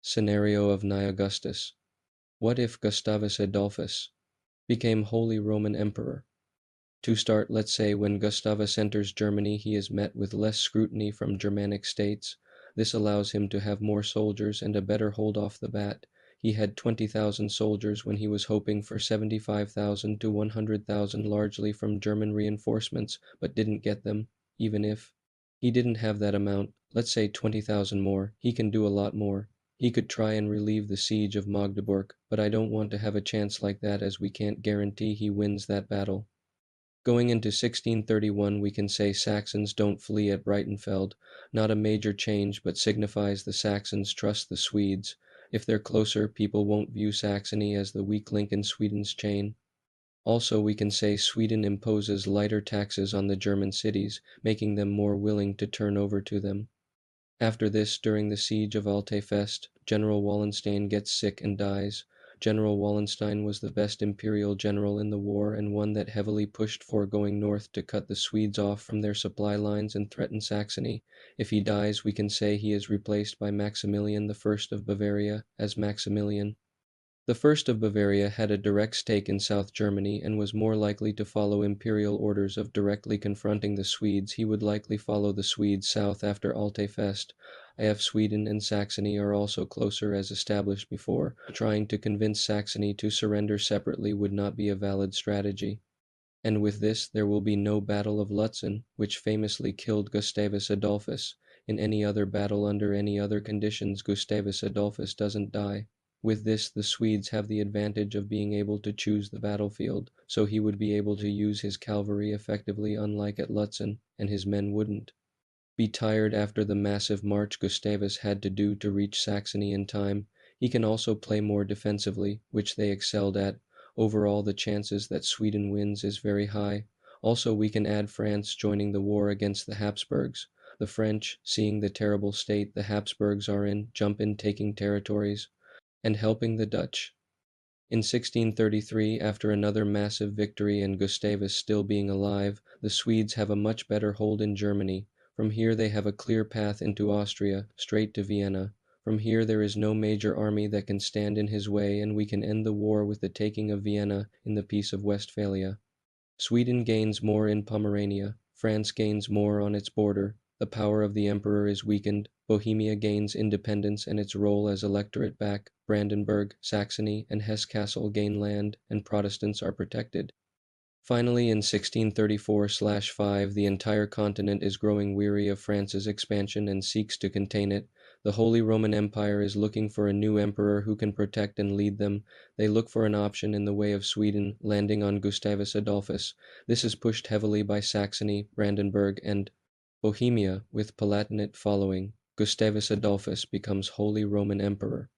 Scenario of Augustus. What if Gustavus Adolphus became Holy Roman Emperor? To start, let's say when Gustavus enters Germany, he is met with less scrutiny from Germanic states. This allows him to have more soldiers and a better hold off the bat. He had 20,000 soldiers when he was hoping for 75,000 to 100,000, largely from German reinforcements, but didn't get them, even if he didn't have that amount, let's say 20,000 more, he can do a lot more. He could try and relieve the siege of Magdeburg, but I don't want to have a chance like that as we can't guarantee he wins that battle. Going into 1631, we can say Saxons don't flee at Breitenfeld, not a major change, but signifies the Saxons trust the Swedes. If they're closer, people won't view Saxony as the weak link in Sweden's chain. Also, we can say Sweden imposes lighter taxes on the German cities, making them more willing to turn over to them. After this, during the siege of Altefest, General Wallenstein gets sick and dies. General Wallenstein was the best imperial general in the war and one that heavily pushed for going north to cut the Swedes off from their supply lines and threaten Saxony. If he dies, we can say he is replaced by Maximilian I of Bavaria as Maximilian. The First of Bavaria had a direct stake in South Germany and was more likely to follow imperial orders of directly confronting the Swedes. He would likely follow the Swedes south after Altefest. If Sweden and Saxony are also closer as established before, trying to convince Saxony to surrender separately would not be a valid strategy. And with this there will be no Battle of Lutzen, which famously killed Gustavus Adolphus. In any other battle under any other conditions, Gustavus Adolphus doesn't die. With this, the Swedes have the advantage of being able to choose the battlefield, so he would be able to use his cavalry effectively, unlike at Lutzen, and his men wouldn't be tired after the massive march Gustavus had to do to reach Saxony in time. He can also play more defensively, which they excelled at. Overall, the chances that Sweden wins is very high. Also, we can add France joining the war against the Habsburgs. The French, seeing the terrible state the Habsburgs are in, jump in taking territories and helping the Dutch. In 1633, after another massive victory and Gustavus still being alive, the Swedes have a much better hold in Germany. From here they have a clear path into Austria, straight to Vienna. From here there is no major army that can stand in his way, and we can end the war with the taking of Vienna in the Peace of Westphalia. Sweden gains more in Pomerania, France gains more on its border, the power of the emperor is weakened, Bohemia gains independence and its role as electorate back, Brandenburg, Saxony, and Hesse-Kassel gain land, and Protestants are protected. Finally, in 1634/5, the entire continent is growing weary of France's expansion and seeks to contain it. The Holy Roman Empire is looking for a new emperor who can protect and lead them. They look for an option in the way of Sweden, landing on Gustavus Adolphus. This is pushed heavily by Saxony, Brandenburg, and Bohemia, with Palatinate following. Gustavus Adolphus becomes Holy Roman Emperor.